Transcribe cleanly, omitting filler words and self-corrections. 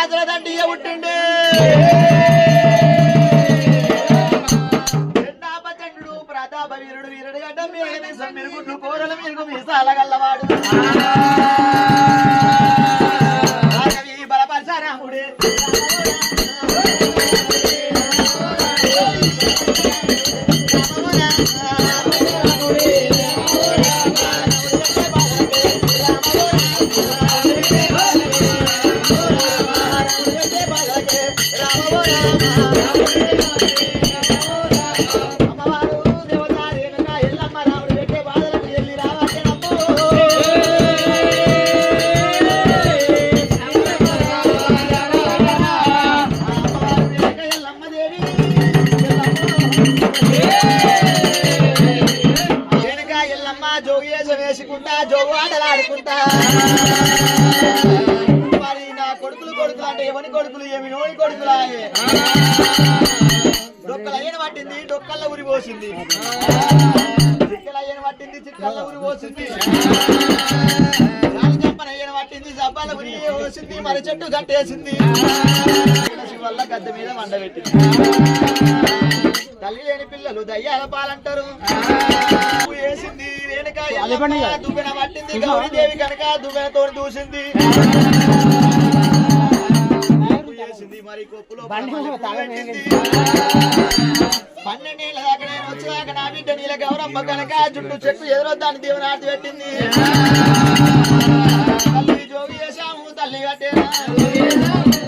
రాజుల దండి పుట్టిండే చండు ప్రతాప వీరుడు వీరుడు గడ్డ మీరు గుడ్లు కూరలు మీరు మీసాల గల్లవాడు బలపరచారాముడే వేసుకుంటా జోగు ఆటలాడుకుంటా మరి నా కొడుకులు అంటే ఎవరి కొడుకులు ఏమి నోడి కొడుకులాయే డొక్కల అయ్యను పట్టింది డొక్కల్లో ఉరి పోసింది చిక్కల అయ్యను పట్టింది చిక్కల్లో ఉరి పోసింది రాని చెప్పన అయ్యను పట్టింది జబ్బాల ఉరి పోసింది మరి చెట్టు కట్టేసింది వల్ల గద్దె మీద వండబెట్టింది తల్లి లేని పిల్లలు దయ్యాల పాలంటారు వేసింది దువ్వెన పట్టింది గౌరీదేవి కనుక దువ్వెనతో దూసింది చేసింది మరి కొప్పులో 12 దాకా నేను వచ్చేదాకా నా బిడ్డ నీళ్ళ గౌరమ్మ కనుక జుట్టు చెట్టు ఎదురొద్దాన్ని దీవెనార్తి పెట్టింది తల్లి జోగి చేశాము తల్లి కట్టేనా